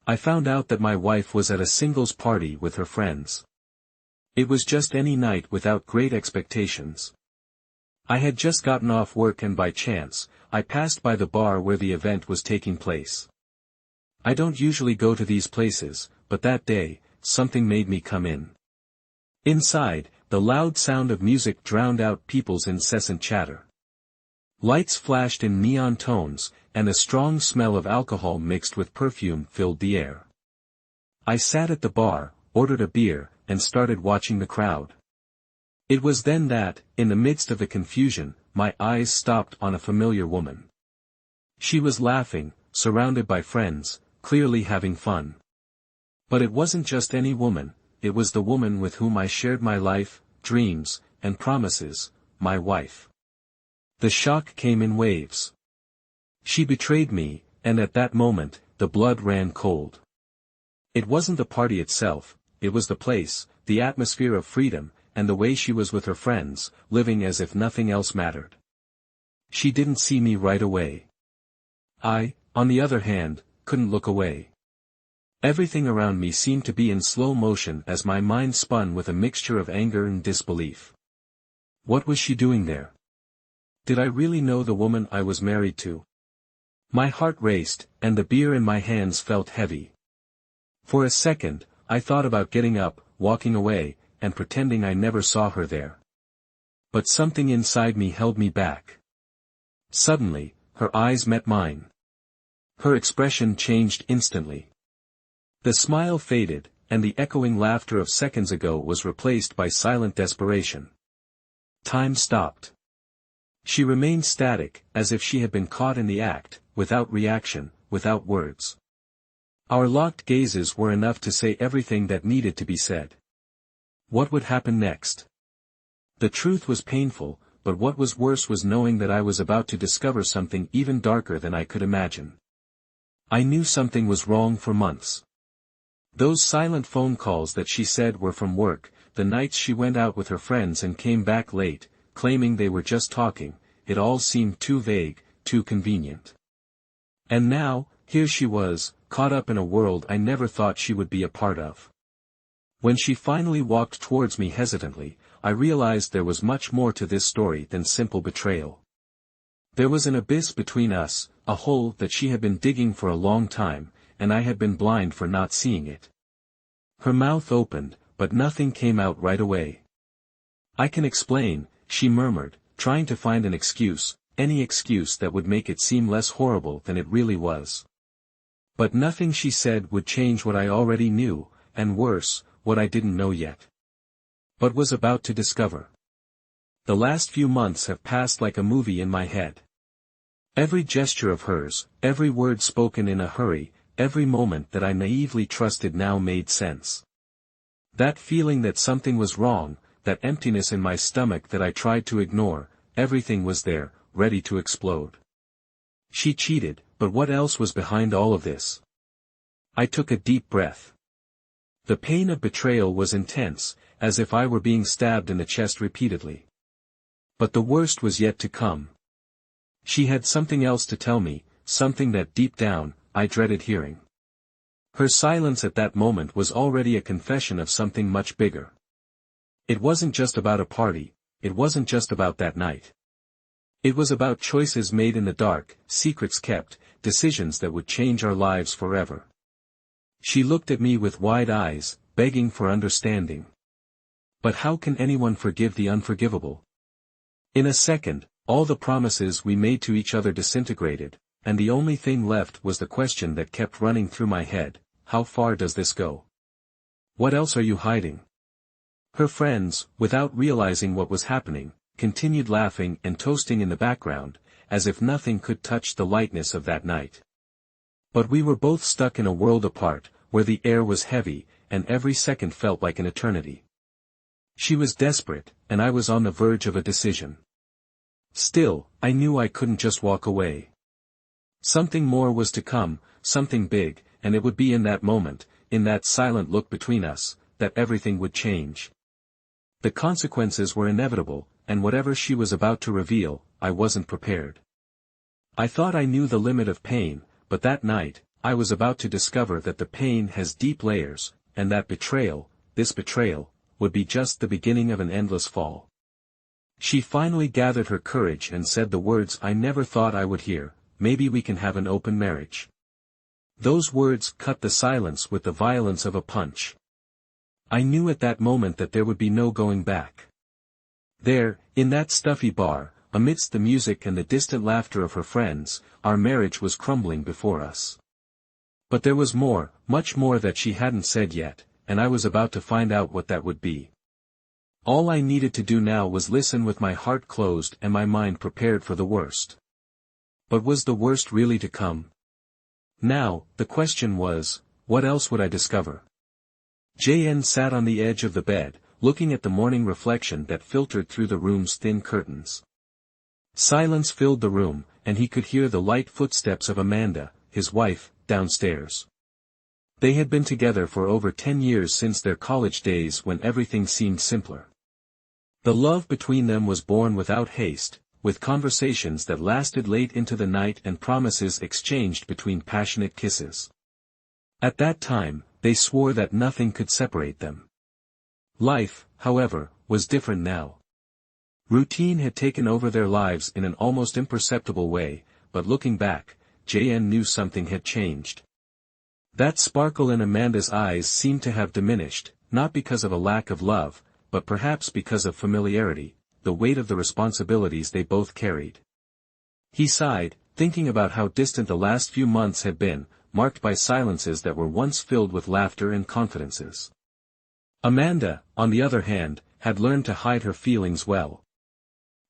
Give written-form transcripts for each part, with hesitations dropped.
I found out that my wife was at a singles party with her friends. It was just any night without great expectations. I had just gotten off work and by chance, I passed by the bar where the event was taking place. I don't usually go to these places, but that day, something made me come in. Inside, the loud sound of music drowned out people's incessant chatter. Lights flashed in neon tones, and a strong smell of alcohol mixed with perfume filled the air. I sat at the bar, ordered a beer, and started watching the crowd. It was then that, in the midst of the confusion, my eyes stopped on a familiar woman. She was laughing, surrounded by friends, clearly having fun. But it wasn't just any woman, it was the woman with whom I shared my life, dreams, and promises, my wife. The shock came in waves. She betrayed me, and at that moment, the blood ran cold. It wasn't the party itself, it was the place, the atmosphere of freedom, and the way she was with her friends, living as if nothing else mattered. She didn't see me right away. I, on the other hand, couldn't look away. Everything around me seemed to be in slow motion as my mind spun with a mixture of anger and disbelief. What was she doing there? Did I really know the woman I was married to? My heart raced, and the beer in my hands felt heavy. For a second, I thought about getting up, walking away, and pretending I never saw her there. But something inside me held me back. Suddenly, her eyes met mine. Her expression changed instantly. The smile faded, and the echoing laughter of seconds ago was replaced by silent desperation. Time stopped. She remained static, as if she had been caught in the act, without reaction, without words. Our locked gazes were enough to say everything that needed to be said. What would happen next? The truth was painful, but what was worse was knowing that I was about to discover something even darker than I could imagine. I knew something was wrong for months. Those silent phone calls that she said were from work, the nights she went out with her friends and came back late, claiming they were just talking, it all seemed too vague, too convenient. And now, here she was, caught up in a world I never thought she would be a part of. When she finally walked towards me hesitantly, I realized there was much more to this story than simple betrayal. There was an abyss between us, a hole that she had been digging for a long time, and I had been blind for not seeing it. Her mouth opened, but nothing came out right away. "I can explain," she murmured, trying to find an excuse, any excuse that would make it seem less horrible than it really was. But nothing she said would change what I already knew, and worse, what I didn't know yet. But was about to discover. The last few months have passed like a movie in my head. Every gesture of hers, every word spoken in a hurry, every moment that I naively trusted now made sense. That feeling that something was wrong, that emptiness in my stomach that I tried to ignore, everything was there, ready to explode. She cheated, but what else was behind all of this? I took a deep breath. The pain of betrayal was intense, as if I were being stabbed in the chest repeatedly. But the worst was yet to come. She had something else to tell me, something that deep down, I dreaded hearing. Her silence at that moment was already a confession of something much bigger. It wasn't just about a party, it wasn't just about that night. It was about choices made in the dark, secrets kept, decisions that would change our lives forever. She looked at me with wide eyes, begging for understanding. But how can anyone forgive the unforgivable? In a second, all the promises we made to each other disintegrated, and the only thing left was the question that kept running through my head: how far does this go? What else are you hiding? Her friends, without realizing what was happening, continued laughing and toasting in the background, as if nothing could touch the lightness of that night. But we were both stuck in a world apart, where the air was heavy, and every second felt like an eternity. She was desperate, and I was on the verge of a decision. Still, I knew I couldn't just walk away. Something more was to come, something big, and it would be in that moment, in that silent look between us, that everything would change. The consequences were inevitable, and whatever she was about to reveal, I wasn't prepared. I thought I knew the limit of pain, but that night, I was about to discover that the pain has deep layers, and that betrayal, this betrayal, would be just the beginning of an endless fall. She finally gathered her courage and said the words I never thought I would hear, "Maybe we can have an open marriage." Those words cut the silence with the violence of a punch. I knew at that moment that there would be no going back. There, in that stuffy bar, amidst the music and the distant laughter of her friends, our marriage was crumbling before us. But there was more, much more that she hadn't said yet, and I was about to find out what that would be. All I needed to do now was listen with my heart closed and my mind prepared for the worst. But was the worst really to come? Now, the question was, what else would I discover? JN sat on the edge of the bed, looking at the morning reflection that filtered through the room's thin curtains. Silence filled the room, and he could hear the light footsteps of Amanda, his wife, downstairs. They had been together for over 10 years since their college days when everything seemed simpler. The love between them was born without haste, with conversations that lasted late into the night and promises exchanged between passionate kisses. At that time, they swore that nothing could separate them. Life, however, was different now. Routine had taken over their lives in an almost imperceptible way, but looking back, JN knew something had changed. That sparkle in Amanda's eyes seemed to have diminished, not because of a lack of love, but perhaps because of familiarity, the weight of the responsibilities they both carried. He sighed, thinking about how distant the last few months had been, marked by silences that were once filled with laughter and confidences. Amanda, on the other hand, had learned to hide her feelings well.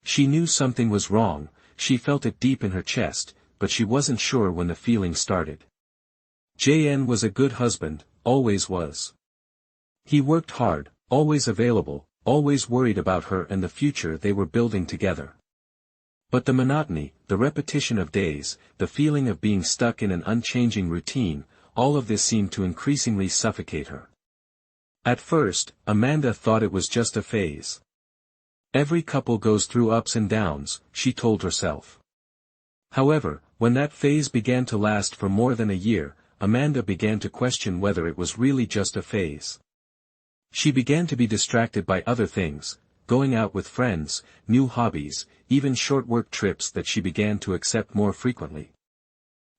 She knew something was wrong, she felt it deep in her chest, but she wasn't sure when the feeling started. JN was a good husband, always was. He worked hard, always available, always worried about her and the future they were building together. But the monotony, the repetition of days, the feeling of being stuck in an unchanging routine, all of this seemed to increasingly suffocate her. At first, Amanda thought it was just a phase. Every couple goes through ups and downs, she told herself. However, when that phase began to last for more than a year, Amanda began to question whether it was really just a phase. She began to be distracted by other things, going out with friends, new hobbies, even short work trips that she began to accept more frequently.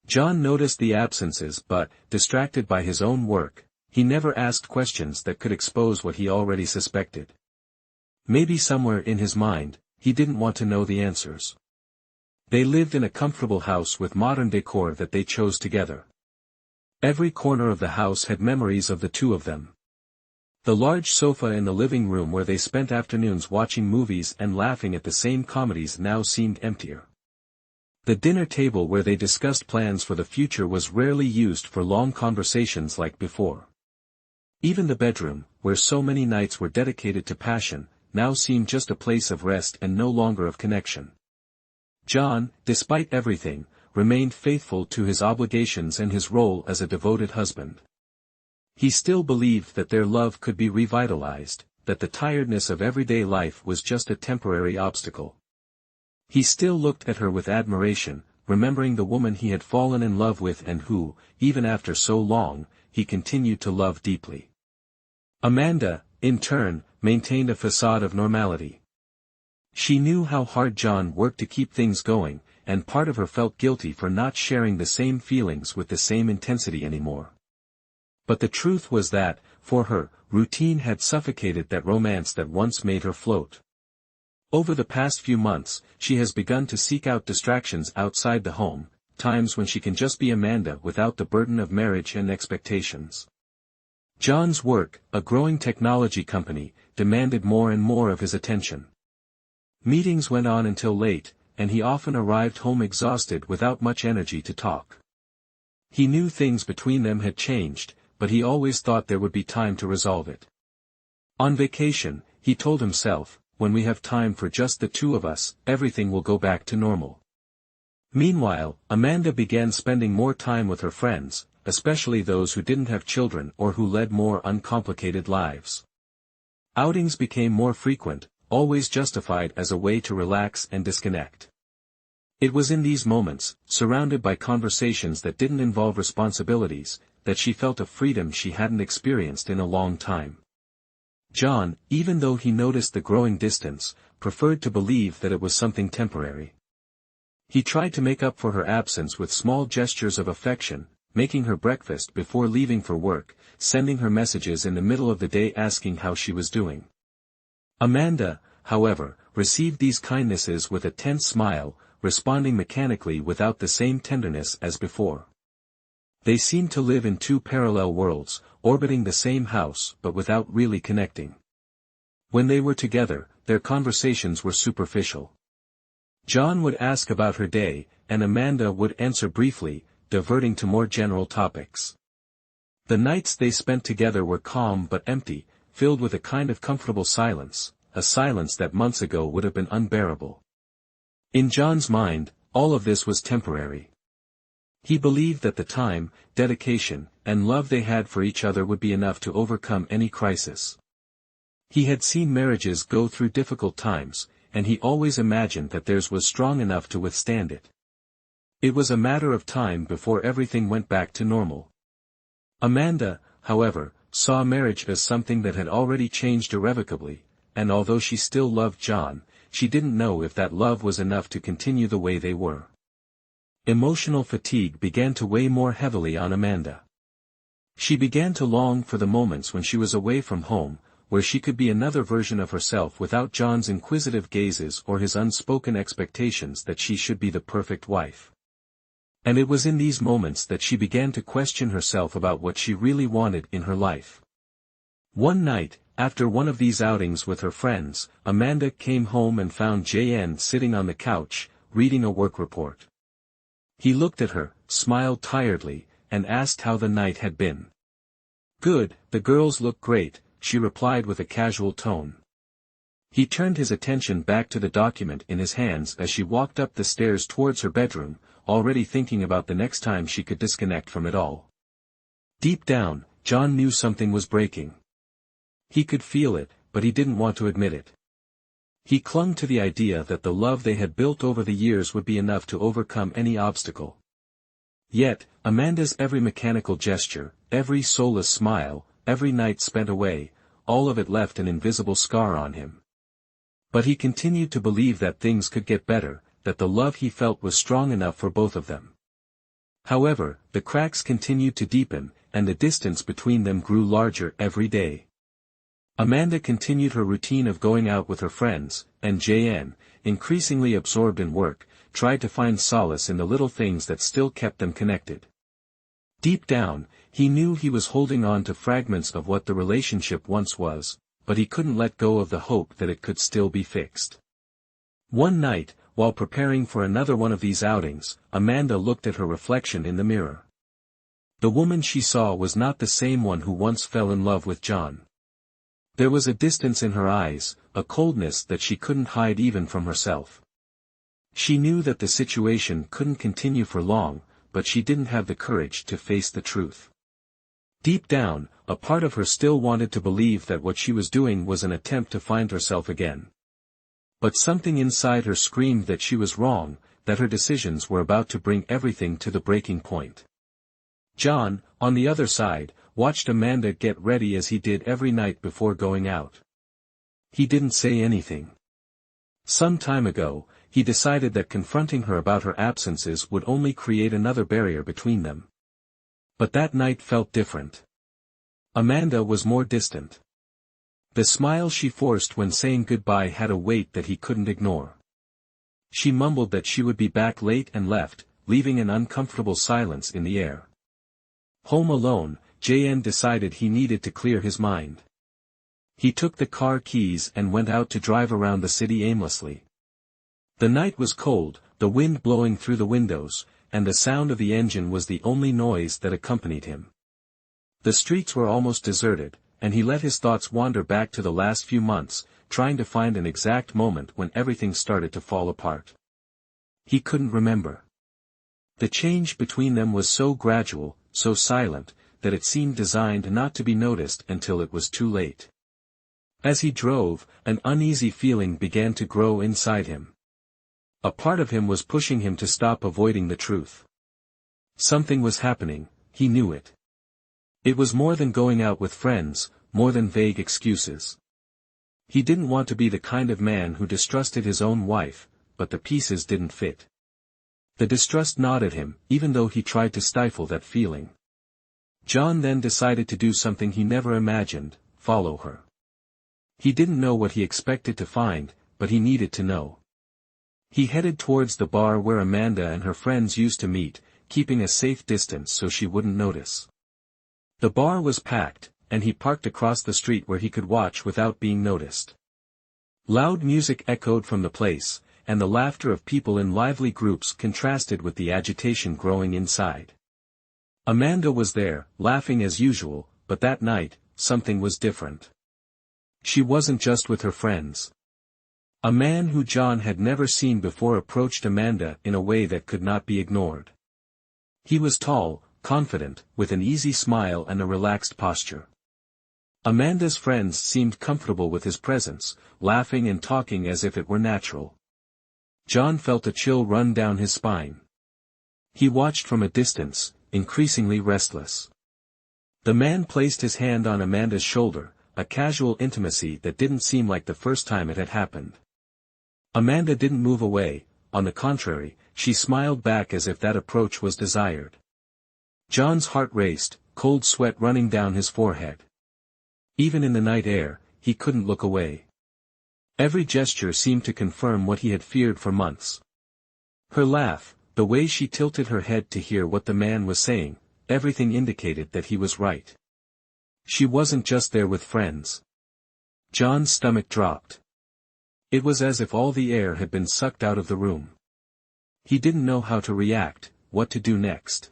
John noticed the absences but, distracted by his own work, he never asked questions that could expose what he already suspected. Maybe somewhere in his mind, he didn't want to know the answers. They lived in a comfortable house with modern decor that they chose together. Every corner of the house had memories of the two of them. The large sofa in the living room where they spent afternoons watching movies and laughing at the same comedies now seemed emptier. The dinner table where they discussed plans for the future was rarely used for long conversations like before. Even the bedroom, where so many nights were dedicated to passion, now seemed just a place of rest and no longer of connection. John, despite everything, remained faithful to his obligations and his role as a devoted husband. He still believed that their love could be revitalized, that the tiredness of everyday life was just a temporary obstacle. He still looked at her with admiration, remembering the woman he had fallen in love with and who, even after so long, he continued to love deeply. Amanda, in turn, maintained a facade of normality. She knew how hard John worked to keep things going, and part of her felt guilty for not sharing the same feelings with the same intensity anymore. But the truth was that, for her, routine had suffocated that romance that once made her float. Over the past few months, she has begun to seek out distractions outside the home, times when she can just be Amanda without the burden of marriage and expectations. John's work, a growing technology company, demanded more and more of his attention. Meetings went on until late, and he often arrived home exhausted without much energy to talk. He knew things between them had changed, but he always thought there would be time to resolve it. On vacation, he told himself, when we have time for just the two of us, everything will go back to normal. Meanwhile, Amanda began spending more time with her friends, especially those who didn't have children or who led more uncomplicated lives. Outings became more frequent, always justified as a way to relax and disconnect. It was in these moments, surrounded by conversations that didn't involve responsibilities, that she felt a freedom she hadn't experienced in a long time. John, even though he noticed the growing distance, preferred to believe that it was something temporary. He tried to make up for her absence with small gestures of affection, making her breakfast before leaving for work, sending her messages in the middle of the day asking how she was doing. Amanda, however, received these kindnesses with a tense smile, responding mechanically without the same tenderness as before. They seemed to live in two parallel worlds, orbiting the same house but without really connecting. When they were together, their conversations were superficial. John would ask about her day, and Amanda would answer briefly, diverting to more general topics. The nights they spent together were calm but empty, filled with a kind of comfortable silence, a silence that months ago would have been unbearable. In John's mind, all of this was temporary. He believed that the time, dedication, and love they had for each other would be enough to overcome any crisis. He had seen marriages go through difficult times, and he always imagined that theirs was strong enough to withstand it. It was a matter of time before everything went back to normal. Amanda, however, saw marriage as something that had already changed irrevocably, and although she still loved John, she didn't know if that love was enough to continue the way they were. Emotional fatigue began to weigh more heavily on Amanda. She began to long for the moments when she was away from home, where she could be another version of herself without John's inquisitive gazes or his unspoken expectations that she should be the perfect wife. And it was in these moments that she began to question herself about what she really wanted in her life. One night, after one of these outings with her friends, Amanda came home and found JN sitting on the couch, reading a work report. He looked at her, smiled tiredly, and asked how the night had been. "Good, the girls look great," she replied with a casual tone. He turned his attention back to the document in his hands as she walked up the stairs towards her bedroom, already thinking about the next time she could disconnect from it all. Deep down, John knew something was breaking. He could feel it, but he didn't want to admit it. He clung to the idea that the love they had built over the years would be enough to overcome any obstacle. Yet, Amanda's every mechanical gesture, every soulless smile, every night spent away, all of it left an invisible scar on him. But he continued to believe that things could get better, that the love he felt was strong enough for both of them. However, the cracks continued to deepen, and the distance between them grew larger every day. Amanda continued her routine of going out with her friends, and JN, increasingly absorbed in work, tried to find solace in the little things that still kept them connected. Deep down, he knew he was holding on to fragments of what the relationship once was, but he couldn't let go of the hope that it could still be fixed. One night, while preparing for another one of these outings, Amanda looked at her reflection in the mirror. The woman she saw was not the same one who once fell in love with John. There was a distance in her eyes, a coldness that she couldn't hide even from herself. She knew that the situation couldn't continue for long, but she didn't have the courage to face the truth. Deep down, a part of her still wanted to believe that what she was doing was an attempt to find herself again. But something inside her screamed that she was wrong, that her decisions were about to bring everything to the breaking point. John, on the other side, watched Amanda get ready as he did every night before going out. He didn't say anything. Some time ago, he decided that confronting her about her absences would only create another barrier between them. But that night felt different. Amanda was more distant. The smile she forced when saying goodbye had a weight that he couldn't ignore. She mumbled that she would be back late and left, leaving an uncomfortable silence in the air. Home alone, JN decided he needed to clear his mind. He took the car keys and went out to drive around the city aimlessly. The night was cold, the wind blowing through the windows, and the sound of the engine was the only noise that accompanied him. The streets were almost deserted, and he let his thoughts wander back to the last few months, trying to find an exact moment when everything started to fall apart. He couldn't remember. The change between them was so gradual, so silent, that it seemed designed not to be noticed until it was too late. As he drove, an uneasy feeling began to grow inside him. A part of him was pushing him to stop avoiding the truth. Something was happening, he knew it. It was more than going out with friends, more than vague excuses. He didn't want to be the kind of man who distrusted his own wife, but the pieces didn't fit. The distrust gnawed at him, even though he tried to stifle that feeling. John then decided to do something he never imagined: follow her. He didn't know what he expected to find, but he needed to know. He headed towards the bar where Amanda and her friends used to meet, keeping a safe distance so she wouldn't notice. The bar was packed, and he parked across the street where he could watch without being noticed. Loud music echoed from the place, and the laughter of people in lively groups contrasted with the agitation growing inside. Amanda was there, laughing as usual, but that night, something was different. She wasn't just with her friends. A man who John had never seen before approached Amanda in a way that could not be ignored. He was tall, confident, with an easy smile and a relaxed posture. Amanda's friends seemed comfortable with his presence, laughing and talking as if it were natural. John felt a chill run down his spine. He watched from a distance, increasingly restless. The man placed his hand on Amanda's shoulder, a casual intimacy that didn't seem like the first time it had happened. Amanda didn't move away, on the contrary, she smiled back as if that approach was desired. John's heart raced, cold sweat running down his forehead. Even in the night air, he couldn't look away. Every gesture seemed to confirm what he had feared for months. Her laugh, the way she tilted her head to hear what the man was saying, everything indicated that he was right. She wasn't just there with friends. John's stomach dropped. It was as if all the air had been sucked out of the room. He didn't know how to react, what to do next.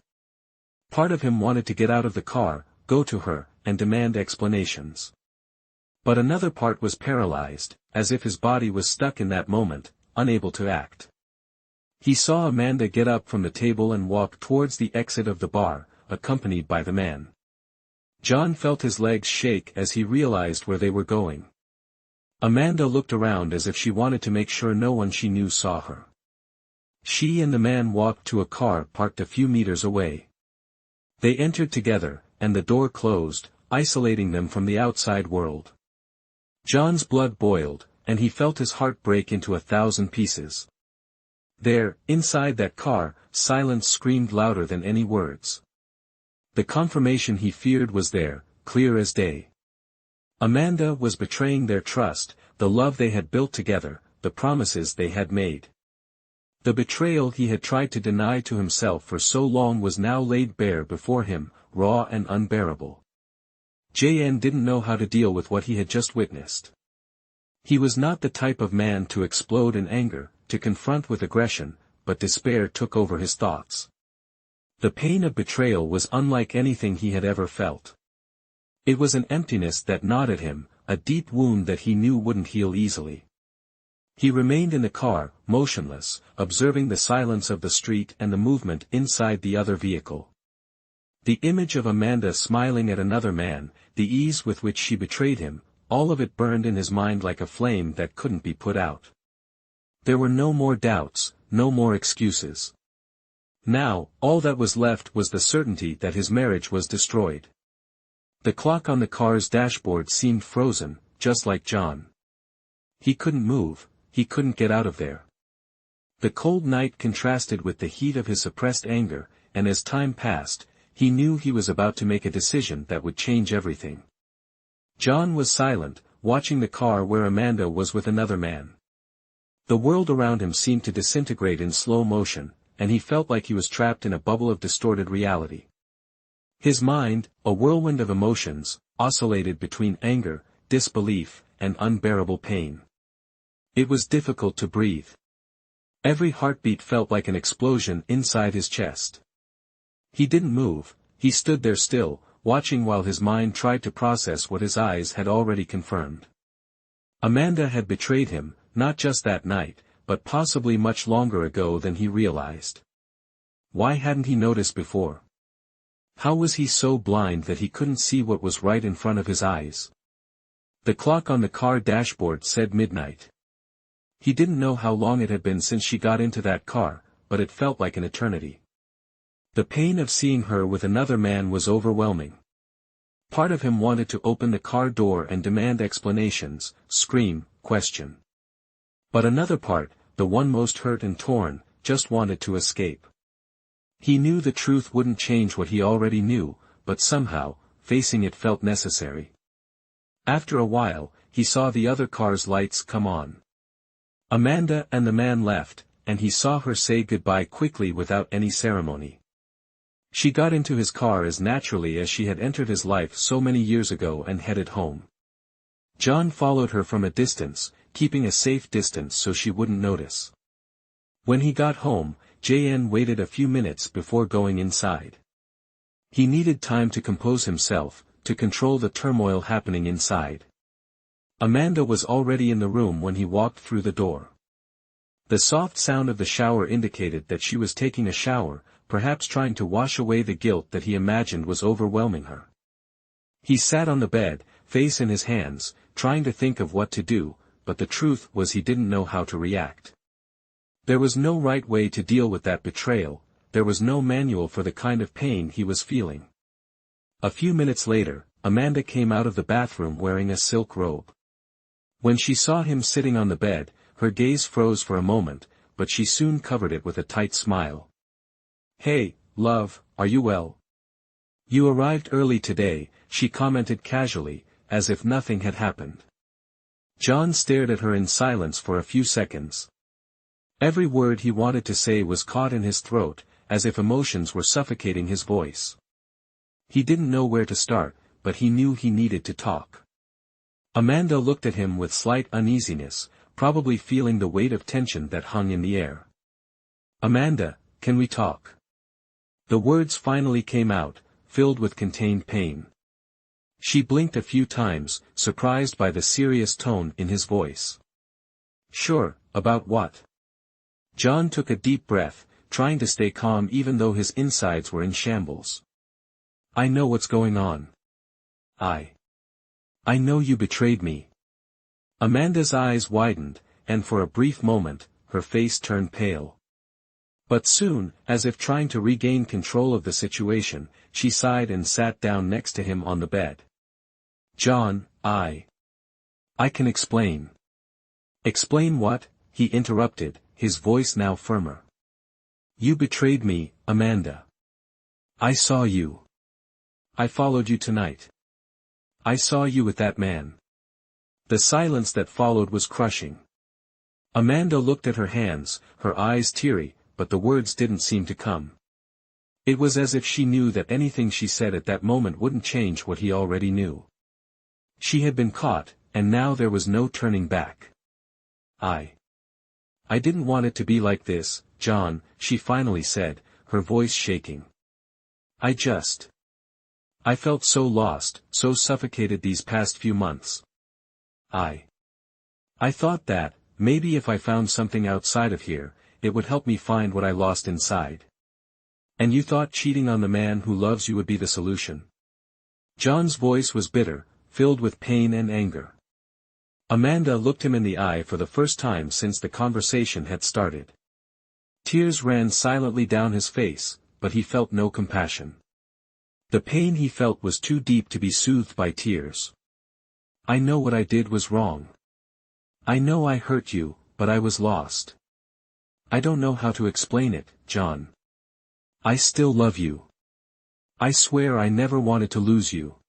Part of him wanted to get out of the car, go to her, and demand explanations. But another part was paralyzed, as if his body was stuck in that moment, unable to act. He saw Amanda get up from the table and walk towards the exit of the bar, accompanied by the man. John felt his legs shake as he realized where they were going. Amanda looked around as if she wanted to make sure no one she knew saw her. She and the man walked to a car parked a few meters away. They entered together, and the door closed, isolating them from the outside world. John's blood boiled, and he felt his heart break into 1,000 pieces. There, inside that car, silence screamed louder than any words. The confirmation he feared was there, clear as day. Amanda was betraying their trust, the love they had built together, the promises they had made. The betrayal he had tried to deny to himself for so long was now laid bare before him, raw and unbearable. JN didn't know how to deal with what he had just witnessed. He was not the type of man to explode in anger, to confront with aggression, but despair took over his thoughts. The pain of betrayal was unlike anything he had ever felt. It was an emptiness that gnawed at him, a deep wound that he knew wouldn't heal easily. He remained in the car, motionless, observing the silence of the street and the movement inside the other vehicle. The image of Amanda smiling at another man, the ease with which she betrayed him, all of it burned in his mind like a flame that couldn't be put out. There were no more doubts, no more excuses. Now, all that was left was the certainty that his marriage was destroyed. The clock on the car's dashboard seemed frozen, just like John. He couldn't move, he couldn't get out of there. The cold night contrasted with the heat of his suppressed anger, and as time passed, he knew he was about to make a decision that would change everything. John was silent, watching the car where Amanda was with another man. The world around him seemed to disintegrate in slow motion, and he felt like he was trapped in a bubble of distorted reality. His mind, a whirlwind of emotions, oscillated between anger, disbelief, and unbearable pain. It was difficult to breathe. Every heartbeat felt like an explosion inside his chest. He didn't move, he stood there still, watching while his mind tried to process what his eyes had already confirmed. Amanda had betrayed him, not just that night, but possibly much longer ago than he realized. Why hadn't he noticed before? How was he so blind that he couldn't see what was right in front of his eyes? The clock on the car dashboard said midnight. He didn't know how long it had been since she got into that car, but it felt like an eternity. The pain of seeing her with another man was overwhelming. Part of him wanted to open the car door and demand explanations, scream, question. But another part, the one most hurt and torn, just wanted to escape. He knew the truth wouldn't change what he already knew, but somehow, facing it felt necessary. After a while, he saw the other car's lights come on. Amanda and the man left, and he saw her say goodbye quickly without any ceremony. She got into his car as naturally as she had entered his life so many years ago and headed home. John followed her from a distance, keeping a safe distance so she wouldn't notice. When he got home, JN waited a few minutes before going inside. He needed time to compose himself, to control the turmoil happening inside. Amanda was already in the room when he walked through the door. The soft sound of the shower indicated that she was taking a shower, perhaps trying to wash away the guilt that he imagined was overwhelming her. He sat on the bed, face in his hands, trying to think of what to do, but the truth was he didn't know how to react. There was no right way to deal with that betrayal, there was no manual for the kind of pain he was feeling. A few minutes later, Amanda came out of the bathroom wearing a silk robe. When she saw him sitting on the bed, her gaze froze for a moment, but she soon covered it with a tight smile. "Hey, love, are you well? You arrived early today," she commented casually, as if nothing had happened. John stared at her in silence for a few seconds. Every word he wanted to say was caught in his throat, as if emotions were suffocating his voice. He didn't know where to start, but he knew he needed to talk. Amanda looked at him with slight uneasiness, probably feeling the weight of tension that hung in the air. "Amanda, can we talk?" The words finally came out, filled with contained pain. She blinked a few times, surprised by the serious tone in his voice. "Sure, about what?" John took a deep breath, trying to stay calm even though his insides were in shambles. "I know what's going on. I know you betrayed me." Amanda's eyes widened, and for a brief moment, her face turned pale. But soon, as if trying to regain control of the situation, she sighed and sat down next to him on the bed. "John, I can explain." "Explain what?" he interrupted, his voice now firmer. "You betrayed me, Amanda. I saw you. I followed you tonight. I saw you with that man." The silence that followed was crushing. Amanda looked at her hands, her eyes teary, but the words didn't seem to come. It was as if she knew that anything she said at that moment wouldn't change what he already knew. She had been caught, and now there was no turning back. I didn't want it to be like this, John," she finally said, her voice shaking. I felt so lost, so suffocated these past few months. I thought that, maybe if I found something outside of here, it would help me find what I lost inside. And you thought cheating on the man who loves you would be the solution?" John's voice was bitter, filled with pain and anger. Amanda looked him in the eye for the first time since the conversation had started. Tears ran silently down his face, but he felt no compassion. The pain he felt was too deep to be soothed by tears. "I know what I did was wrong. I know I hurt you, but I was lost. I don't know how to explain it, John. I still love you. I swear I never wanted to lose you."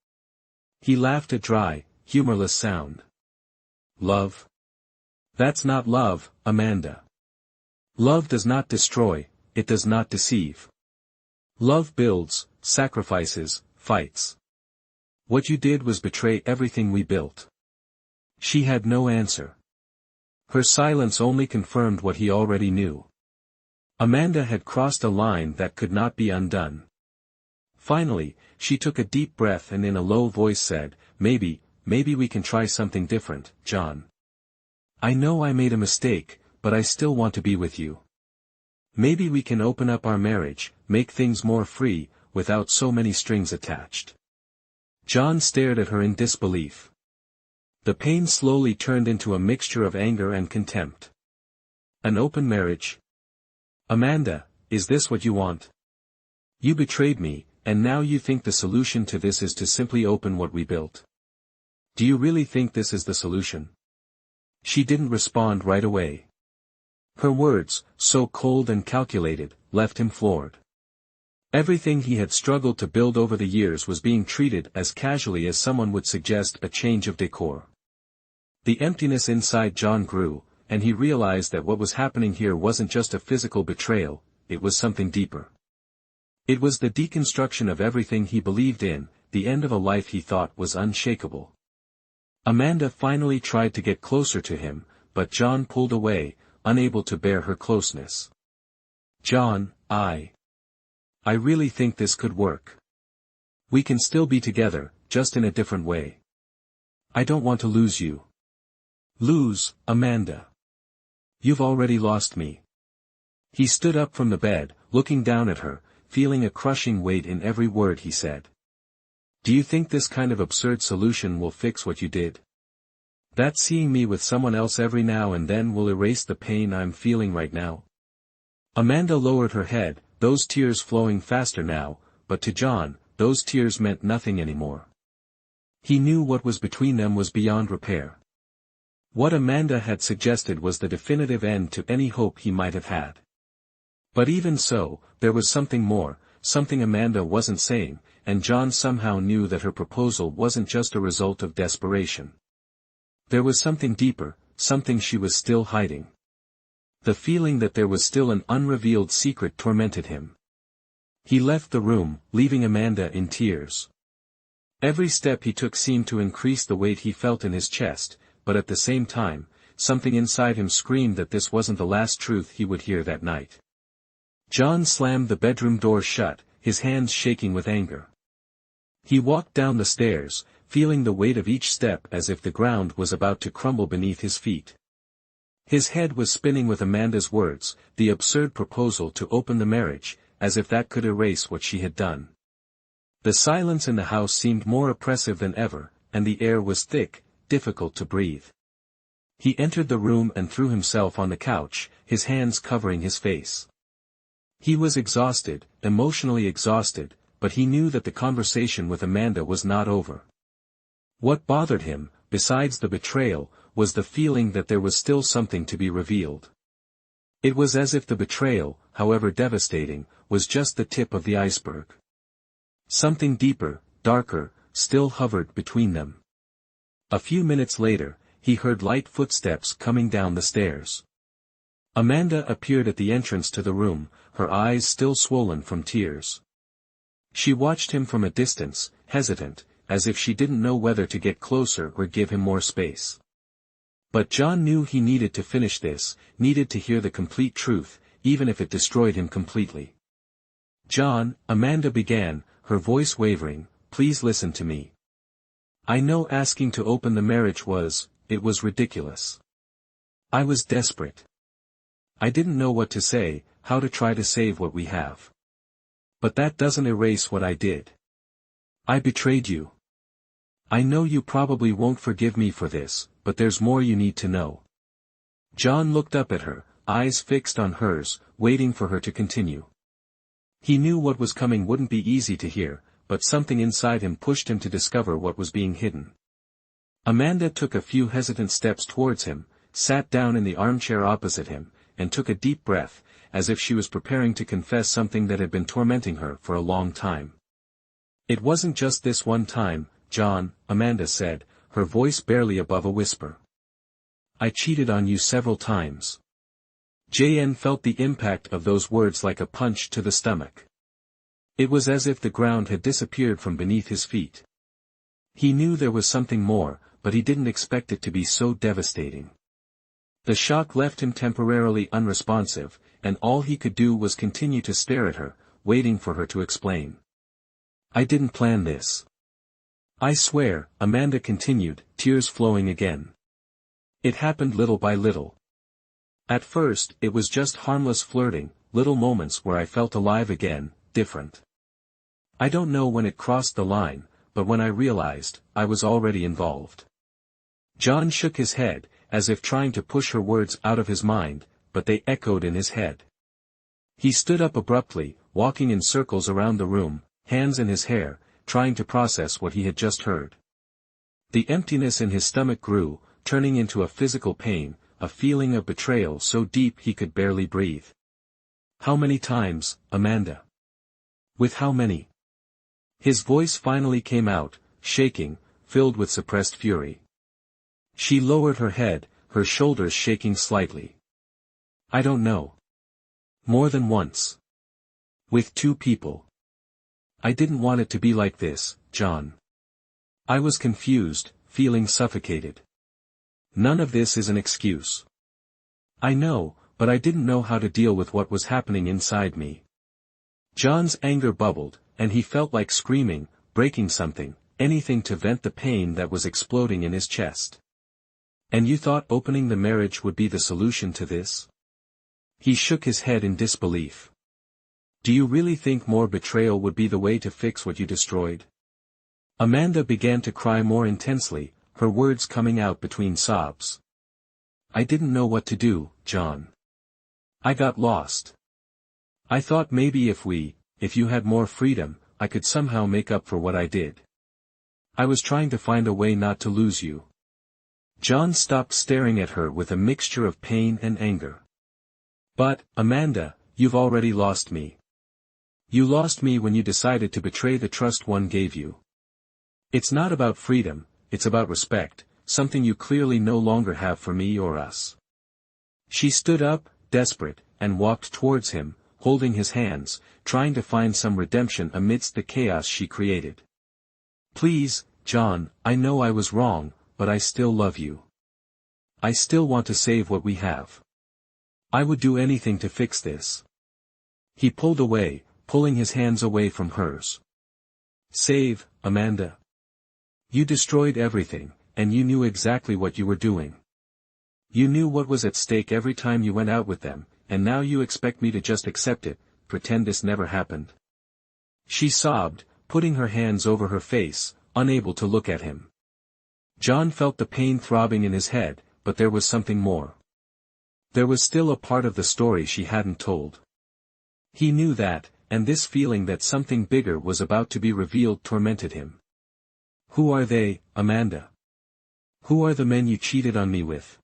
He laughed a dry, humorless sound. "Love? That's not love, Amanda. Love does not destroy, it does not deceive. Love builds, sacrifices, fights. What you did was betray everything we built." She had no answer. Her silence only confirmed what he already knew. Amanda had crossed a line that could not be undone. Finally, she took a deep breath and in a low voice said, Maybe we can try something different, John. I know I made a mistake, but I still want to be with you. Maybe we can open up our marriage, make things more free, without so many strings attached." John stared at her in disbelief. The pain slowly turned into a mixture of anger and contempt. An open marriage? Amanda, is this what you want? You betrayed me, and now you think the solution to this is to simply open what we built. Do you really think this is the solution? She didn't respond right away. Her words, so cold and calculated, left him floored. Everything he had struggled to build over the years was being treated as casually as someone would suggest a change of decor. The emptiness inside John grew, and he realized that what was happening here wasn't just a physical betrayal, it was something deeper. It was the deconstruction of everything he believed in, the end of a life he thought was unshakable. Amanda finally tried to get closer to him, but John pulled away, unable to bear her closeness. John, I really think this could work. We can still be together, just in a different way. I don't want to lose you. Lose, Amanda. You've already lost me. He stood up from the bed, looking down at her, feeling a crushing weight in every word he said. Do you think this kind of absurd solution will fix what you did? That seeing me with someone else every now and then will erase the pain I'm feeling right now? Amanda lowered her head, those tears flowing faster now, but to John, those tears meant nothing anymore. He knew what was between them was beyond repair. What Amanda had suggested was the definitive end to any hope he might have had. But even so, there was something more, something Amanda wasn't saying, and John somehow knew that her proposal wasn't just a result of desperation. There was something deeper, something she was still hiding. The feeling that there was still an unrevealed secret tormented him. He left the room, leaving Amanda in tears. Every step he took seemed to increase the weight he felt in his chest, but at the same time, something inside him screamed that this wasn't the last truth he would hear that night. John slammed the bedroom door shut, his hands shaking with anger. He walked down the stairs, feeling the weight of each step as if the ground was about to crumble beneath his feet. His head was spinning with Amanda's words, the absurd proposal to open the marriage, as if that could erase what she had done. The silence in the house seemed more oppressive than ever, and the air was thick, difficult to breathe. He entered the room and threw himself on the couch, his hands covering his face. He was exhausted, emotionally exhausted, but he knew that the conversation with Amanda was not over. What bothered him, besides the betrayal, was the feeling that there was still something to be revealed. It was as if the betrayal, however devastating, was just the tip of the iceberg. Something deeper, darker, still hovered between them. A few minutes later, he heard light footsteps coming down the stairs. Amanda appeared at the entrance to the room, her eyes still swollen from tears. She watched him from a distance, hesitant, as if she didn't know whether to get closer or give him more space. But John knew he needed to finish this, needed to hear the complete truth, even if it destroyed him completely. John, Amanda began, her voice wavering, please listen to me. I know asking to open the marriage it was ridiculous. I was desperate. I didn't know what to say, how to try to save what we have. But that doesn't erase what I did. I betrayed you. I know you probably won't forgive me for this, but there's more you need to know. John looked up at her, eyes fixed on hers, waiting for her to continue. He knew what was coming wouldn't be easy to hear, but something inside him pushed him to discover what was being hidden. Amanda took a few hesitant steps towards him, sat down in the armchair opposite him, and took a deep breath, as if she was preparing to confess something that had been tormenting her for a long time. It wasn't just this one time, John, Amanda said, her voice barely above a whisper. I cheated on you several times. JN felt the impact of those words like a punch to the stomach. It was as if the ground had disappeared from beneath his feet. He knew there was something more, but he didn't expect it to be so devastating. The shock left him temporarily unresponsive, and all he could do was continue to stare at her, waiting for her to explain. I didn't plan this. I swear, Amanda continued, tears flowing again. It happened little by little. At first, it was just harmless flirting, little moments where I felt alive again, different. I don't know when it crossed the line, but when I realized, I was already involved. John shook his head, as if trying to push her words out of his mind. but they echoed in his head. He stood up abruptly, walking in circles around the room, hands in his hair, trying to process what he had just heard. The emptiness in his stomach grew, turning into a physical pain, a feeling of betrayal so deep he could barely breathe. How many times, Amanda? With how many? His voice finally came out, shaking, filled with suppressed fury. She lowered her head, her shoulders shaking slightly. I don't know. More than once. With 2 people. I didn't want it to be like this, John. I was confused, feeling suffocated. None of this is an excuse. I know, but I didn't know how to deal with what was happening inside me. John's anger bubbled, and he felt like screaming, breaking something, anything to vent the pain that was exploding in his chest. And you thought opening the marriage would be the solution to this? He shook his head in disbelief. Do you really think more betrayal would be the way to fix what you destroyed? Amanda began to cry more intensely, her words coming out between sobs. I didn't know what to do, John. I got lost. I thought maybe if you had more freedom, I could somehow make up for what I did. I was trying to find a way not to lose you. John stopped staring at her with a mixture of pain and anger. But, Amanda, you've already lost me. You lost me when you decided to betray the trust one gave you. It's not about freedom, it's about respect, something you clearly no longer have for me or us. She stood up, desperate, and walked towards him, holding his hands, trying to find some redemption amidst the chaos she created. Please, John, I know I was wrong, but I still love you. I still want to save what we have. I would do anything to fix this. He pulled away, pulling his hands away from hers. Save, Amanda. You destroyed everything, and you knew exactly what you were doing. You knew what was at stake every time you went out with them, and now you expect me to just accept it, pretend this never happened. She sobbed, putting her hands over her face, unable to look at him. John felt the pain throbbing in his head, but there was something more. There was still a part of the story she hadn't told. He knew that, and this feeling that something bigger was about to be revealed tormented him. Who are they, Amanda? Who are the men you cheated on me with?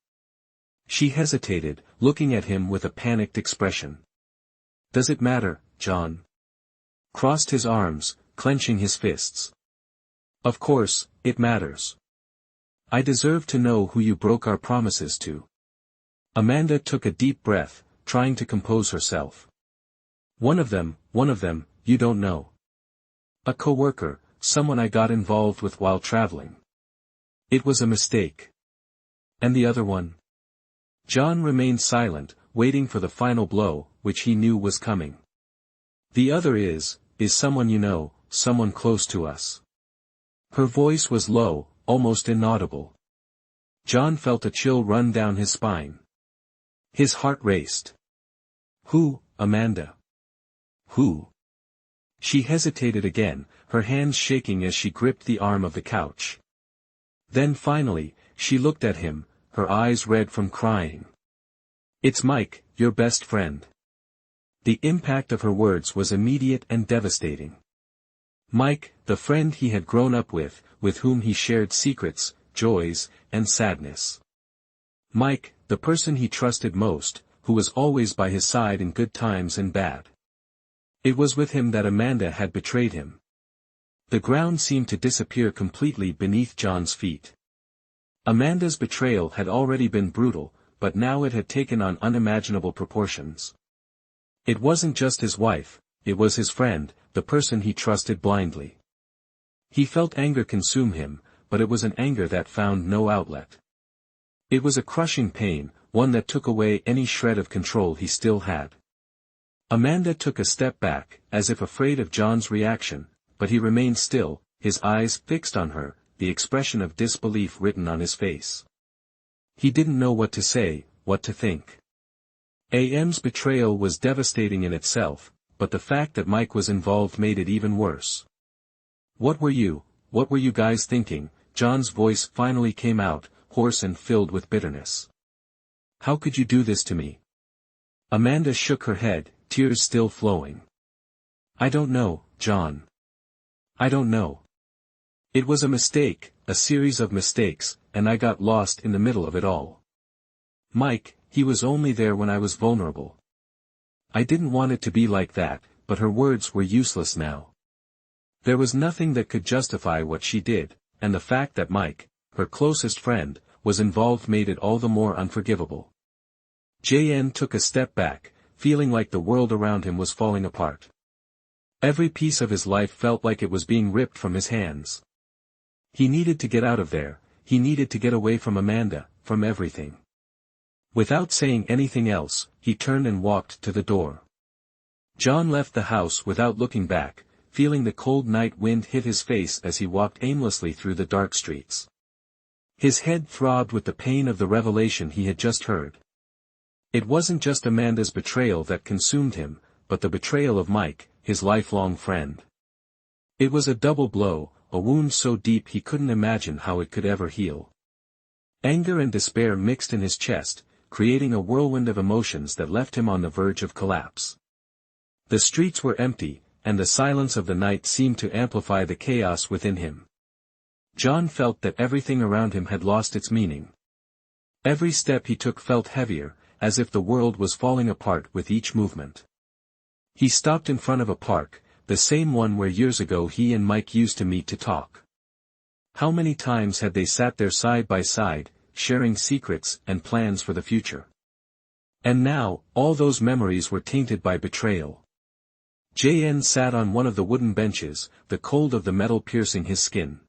She hesitated, looking at him with a panicked expression. Does it matter, John? Crossed his arms, clenching his fists. Of course, it matters. I deserve to know who you broke our promises to. Amanda took a deep breath, trying to compose herself. One of them, you don't know. A coworker, someone I got involved with while traveling. It was a mistake. And the other one? John remained silent, waiting for the final blow, which he knew was coming. The other is someone you know, someone close to us. Her voice was low, almost inaudible. John felt a chill run down his spine. His heart raced. Who, Amanda? Who? She hesitated again, her hands shaking as she gripped the arm of the couch. Then finally, she looked at him, her eyes red from crying. It's Mike, your best friend. The impact of her words was immediate and devastating. Mike, the friend he had grown up with whom he shared secrets, joys, and sadness. Mike, the person he trusted most, who was always by his side in good times and bad. It was with him that Amanda had betrayed him. The ground seemed to disappear completely beneath John's feet. Amanda's betrayal had already been brutal, but now it had taken on unimaginable proportions. It wasn't just his wife, it was his friend, the person he trusted blindly. He felt anger consume him, but it was an anger that found no outlet. It was a crushing pain, one that took away any shred of control he still had. Amanda took a step back, as if afraid of John's reaction, but he remained still, his eyes fixed on her, the expression of disbelief written on his face. He didn't know what to say, what to think. AM's betrayal was devastating in itself, but the fact that Mike was involved made it even worse. What were you guys thinking? John's voice finally came out, hoarse and filled with bitterness. How could you do this to me? Amanda shook her head, tears still flowing. I don't know, John. I don't know. It was a mistake, a series of mistakes, and I got lost in the middle of it all. Mike, he was only there when I was vulnerable. I didn't want it to be like that, but her words were useless now. There was nothing that could justify what she did, and the fact that Mike, her closest friend, was involved made it all the more unforgivable. JN took a step back, feeling like the world around him was falling apart. Every piece of his life felt like it was being ripped from his hands. He needed to get out of there, he needed to get away from Amanda, from everything. Without saying anything else, he turned and walked to the door. John left the house without looking back, feeling the cold night wind hit his face as he walked aimlessly through the dark streets. His head throbbed with the pain of the revelation he had just heard. It wasn't just Amanda's betrayal that consumed him, but the betrayal of Mike, his lifelong friend. It was a double blow, a wound so deep he couldn't imagine how it could ever heal. Anger and despair mixed in his chest, creating a whirlwind of emotions that left him on the verge of collapse. The streets were empty, and the silence of the night seemed to amplify the chaos within him. John felt that everything around him had lost its meaning. Every step he took felt heavier, as if the world was falling apart with each movement. He stopped in front of a park, the same one where years ago he and Mike used to meet to talk. How many times had they sat there side by side, sharing secrets and plans for the future? And now, all those memories were tainted by betrayal. JN sat on one of the wooden benches, the cold of the metal piercing his skin.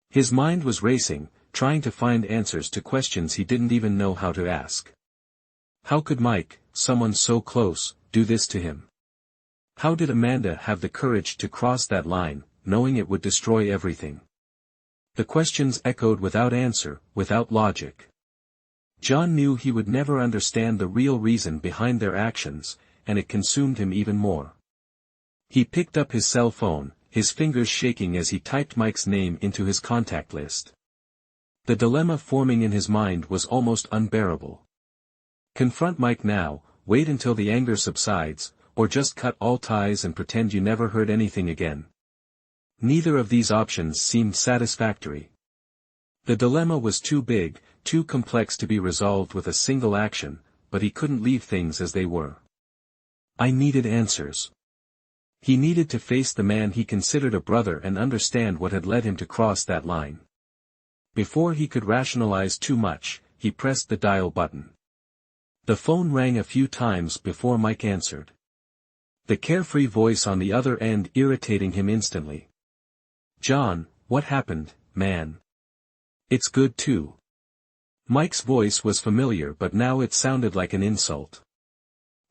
His mind was racing, trying to find answers to questions he didn't even know how to ask. How could Mike, someone so close, do this to him? How did Amanda have the courage to cross that line, knowing it would destroy everything? The questions echoed without answer, without logic. John knew he would never understand the real reason behind their actions, and it consumed him even more. He picked up his cell phone, his fingers shaking as he typed Mike's name into his contact list. The dilemma forming in his mind was almost unbearable. Confront Mike now, wait until the anger subsides, or just cut all ties and pretend you never heard anything again. Neither of these options seemed satisfactory. The dilemma was too big, too complex to be resolved with a single action, but he couldn't leave things as they were. I needed answers. He needed to face the man he considered a brother and understand what had led him to cross that line. Before he could rationalize too much, he pressed the dial button. The phone rang a few times before Mike answered. The carefree voice on the other end irritating him instantly. John, what happened, man? It's good too. Mike's voice was familiar but now it sounded like an insult.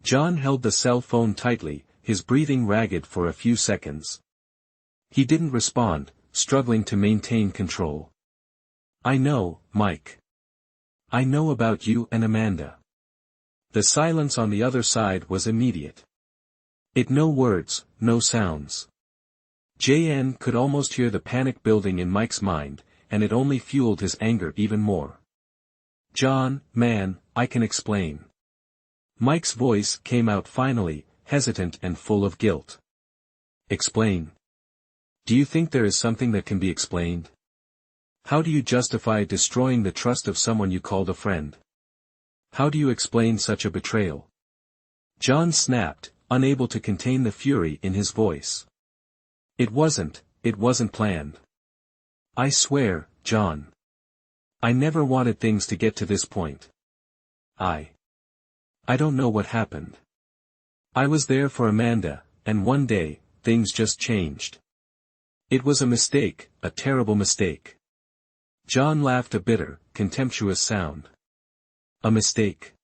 John held the cell phone tightly, his breathing ragged for a few seconds. He didn't respond, struggling to maintain control. I know, Mike. I know about you and Amanda. The silence on the other side was immediate. No words, no sounds. JN could almost hear the panic building in Mike's mind, and it only fueled his anger even more. John, man, I can explain. Mike's voice came out finally, hesitant and full of guilt. Explain. Do you think there is something that can be explained? How do you justify destroying the trust of someone you called a friend? How do you explain such a betrayal? John snapped, unable to contain the fury in his voice. It wasn't planned. I swear, John. I never wanted things to get to this point. I don't know what happened. I was there for Amanda, and one day, things just changed. It was a mistake, a terrible mistake. John laughed a bitter, contemptuous sound. A mistake.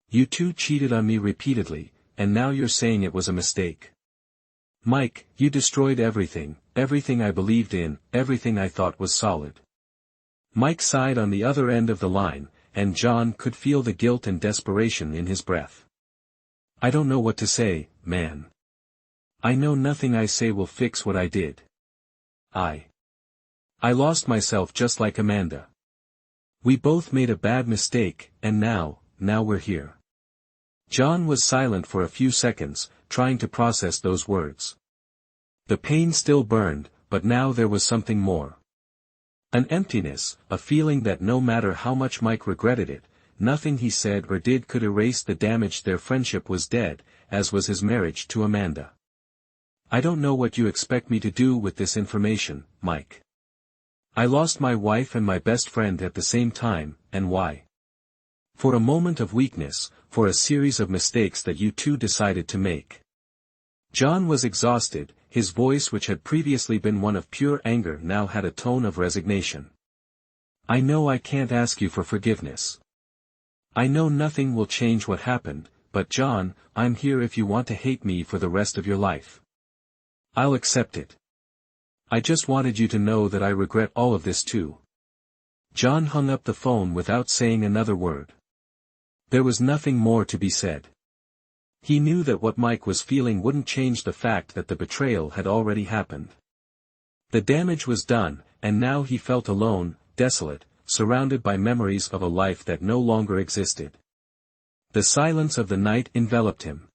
You two cheated on me repeatedly, and now you're saying it was a mistake. Mike, you destroyed everything I believed in, everything I thought was solid. Mike sighed on the other end of the line, and John could feel the guilt and desperation in his breath. I don't know what to say, man. I know nothing I say will fix what I did. I lost myself just like Amanda. We both made a bad mistake, and now we're here. John was silent for a few seconds, trying to process those words. The pain still burned, but now there was something more. An emptiness, a feeling that no matter how much Mike regretted it, nothing he said or did could erase the damage. Their friendship was dead, as was his marriage to Amanda. I don't know what you expect me to do with this information, Mike. I lost my wife and my best friend at the same time, and why? For a moment of weakness, for a series of mistakes that you two decided to make. John was exhausted, his voice which had previously been one of pure anger now had a tone of resignation. I know I can't ask you for forgiveness. I know nothing will change what happened, but John, I'm here if you want to hate me for the rest of your life. I'll accept it. I just wanted you to know that I regret all of this too. John hung up the phone without saying another word. There was nothing more to be said. He knew that what Mike was feeling wouldn't change the fact that the betrayal had already happened. The damage was done, and now he felt alone, desolate, surrounded by memories of a life that no longer existed. The silence of the night enveloped him.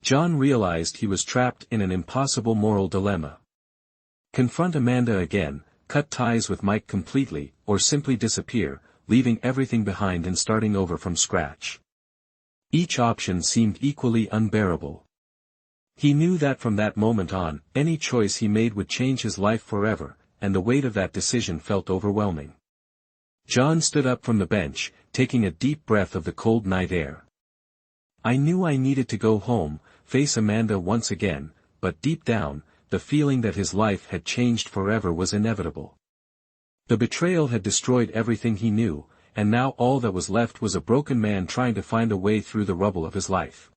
John realized he was trapped in an impossible moral dilemma. Confront Amanda again, cut ties with Mike completely, or simply disappear, leaving everything behind and starting over from scratch. Each option seemed equally unbearable. He knew that from that moment on, any choice he made would change his life forever, and the weight of that decision felt overwhelming. John stood up from the bench, taking a deep breath of the cold night air. I knew I needed to go home, face Amanda once again, but deep down, the feeling that his life had changed forever was inevitable. The betrayal had destroyed everything he knew, and now all that was left was a broken man trying to find a way through the rubble of his life.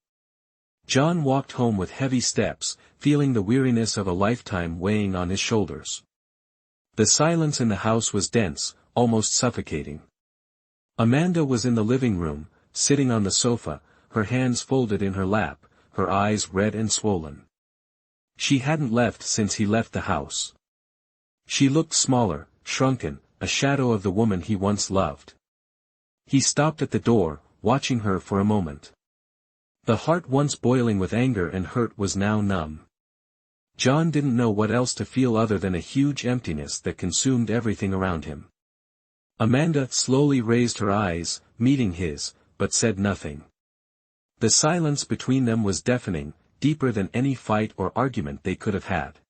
John walked home with heavy steps, feeling the weariness of a lifetime weighing on his shoulders. The silence in the house was dense, almost suffocating. Amanda was in the living room, sitting on the sofa, her hands folded in her lap, her eyes red and swollen. She hadn't left since he left the house. She looked smaller, shrunken, a shadow of the woman he once loved. He stopped at the door, watching her for a moment. The heart once boiling with anger and hurt was now numb. John didn't know what else to feel other than a huge emptiness that consumed everything around him. Amanda slowly raised her eyes, meeting his, but said nothing. The silence between them was deafening, deeper than any fight or argument they could have had.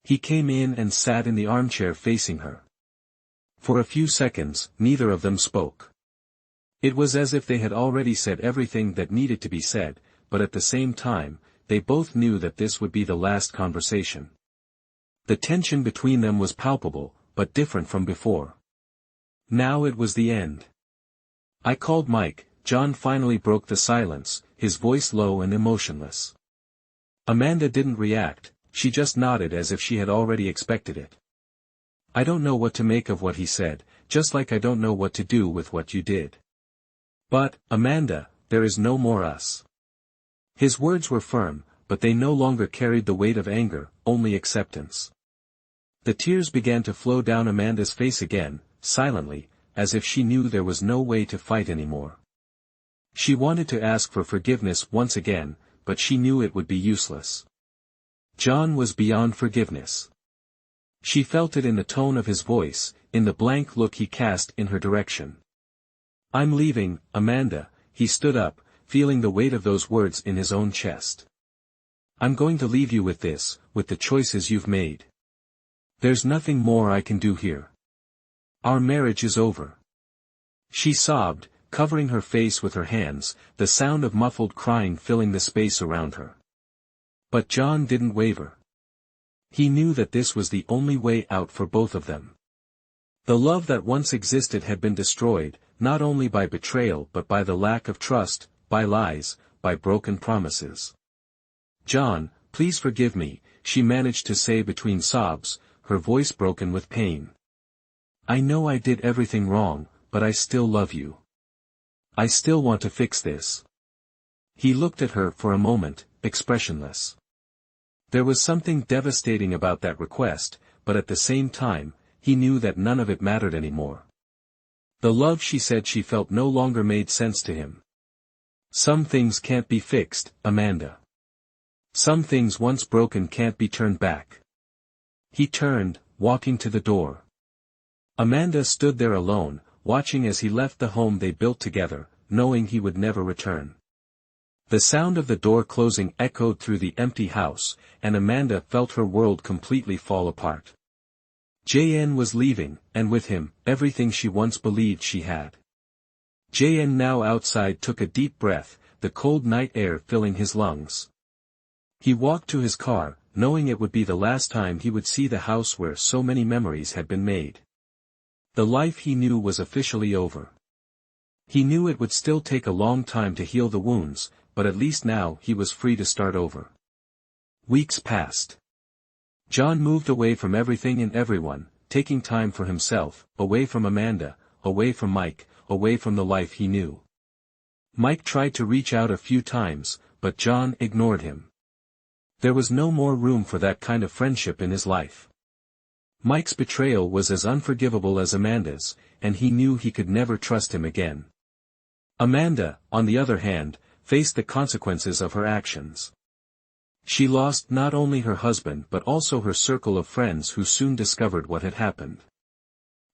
He came in and sat in the armchair facing her. For a few seconds, neither of them spoke. It was as if they had already said everything that needed to be said, but at the same time, they both knew that this would be the last conversation. The tension between them was palpable, but different from before. Now it was the end. I called Mike. John finally broke the silence, his voice low and emotionless. Amanda didn't react, she just nodded as if she had already expected it. I don't know what to make of what he said, just like I don't know what to do with what you did. But, Amanda, there is no more us. His words were firm, but they no longer carried the weight of anger, only acceptance. The tears began to flow down Amanda's face again, silently, as if she knew there was no way to fight anymore. She wanted to ask for forgiveness once again, but she knew it would be useless. John was beyond forgiveness. She felt it in the tone of his voice, in the blank look he cast in her direction. I'm leaving, Amanda. He stood up, feeling the weight of those words in his own chest. I'm going to leave you with this, with the choices you've made. There's nothing more I can do here. Our marriage is over. She sobbed, covering her face with her hands, the sound of muffled crying filling the space around her. But John didn't waver. He knew that this was the only way out for both of them. The love that once existed had been destroyed, not only by betrayal but by the lack of trust, by lies, by broken promises. John, please forgive me, she managed to say between sobs, her voice broken with pain. I know I did everything wrong, but I still love you. I still want to fix this. He looked at her for a moment, expressionless. There was something devastating about that request, but at the same time, he knew that none of it mattered anymore. The love she said she felt no longer made sense to him. Some things can't be fixed, Amanda. Some things once broken can't be turned back. He turned, walking to the door. Amanda stood there alone, watching as he left the home they built together, knowing he would never return. The sound of the door closing echoed through the empty house, and Amanda felt her world completely fall apart. JN was leaving, and with him, everything she once believed she had. JN now outside took a deep breath, the cold night air filling his lungs. He walked to his car, knowing it would be the last time he would see the house where so many memories had been made. The life he knew was officially over. He knew it would still take a long time to heal the wounds, but at least now he was free to start over. Weeks passed. John moved away from everything and everyone, taking time for himself, away from Amanda, away from Mike, away from the life he knew. Mike tried to reach out a few times, but John ignored him. There was no more room for that kind of friendship in his life. Mike's betrayal was as unforgivable as Amanda's, and he knew he could never trust him again. Amanda, on the other hand, faced the consequences of her actions. She lost not only her husband but also her circle of friends who soon discovered what had happened.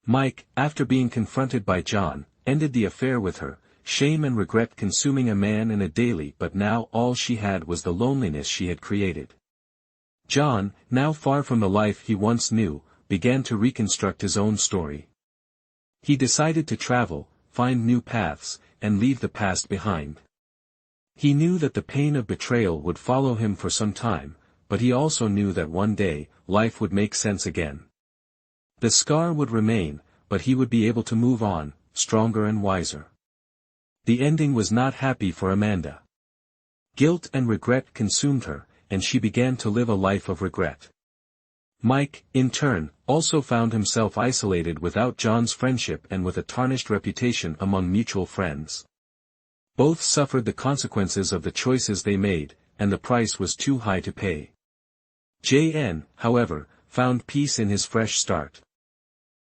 Mike, after being confronted by John, ended the affair with her, shame and regret consuming a man and a daily, but now all she had was the loneliness she had created. John, now far from the life he once knew, began to reconstruct his own story. He decided to travel, find new paths, and leave the past behind. He knew that the pain of betrayal would follow him for some time, but he also knew that one day, life would make sense again. The scar would remain, but he would be able to move on, stronger and wiser. The ending was not happy for Amanda. Guilt and regret consumed her, and she began to live a life of regret. Mike, in turn, also found himself isolated without John's friendship and with a tarnished reputation among mutual friends. Both suffered the consequences of the choices they made, and the price was too high to pay. JN, however, found peace in his fresh start.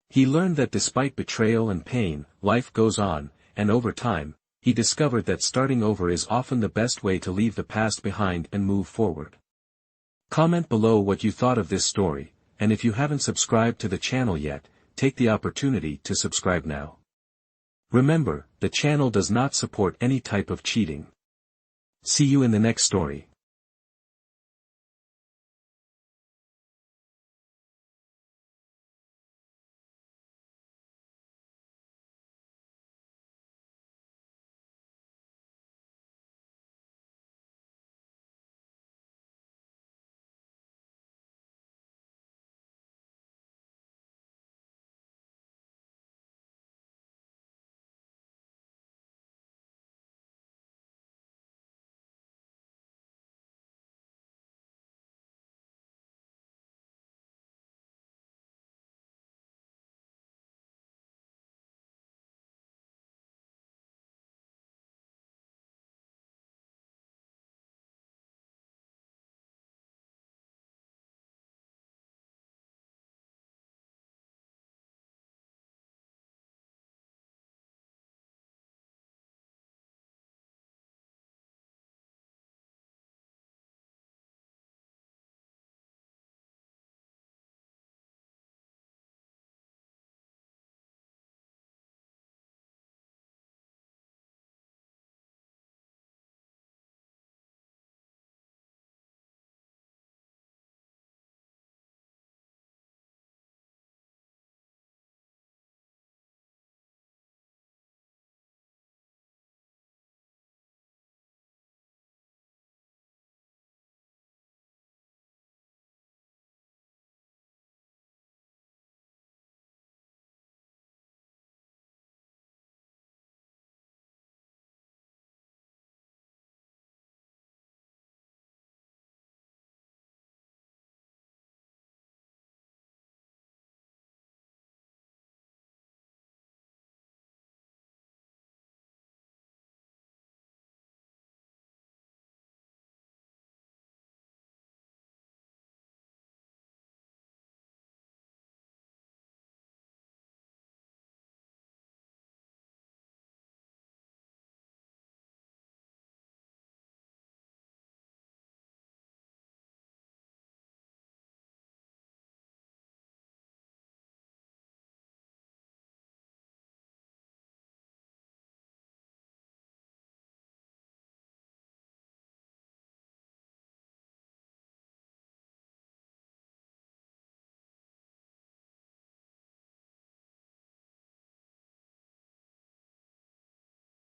He learned that despite betrayal and pain, life goes on, and over time, he discovered that starting over is often the best way to leave the past behind and move forward. Comment below what you thought of this story, and if you haven't subscribed to the channel yet, take the opportunity to subscribe now. Remember, the channel does not support any type of cheating. See you in the next story.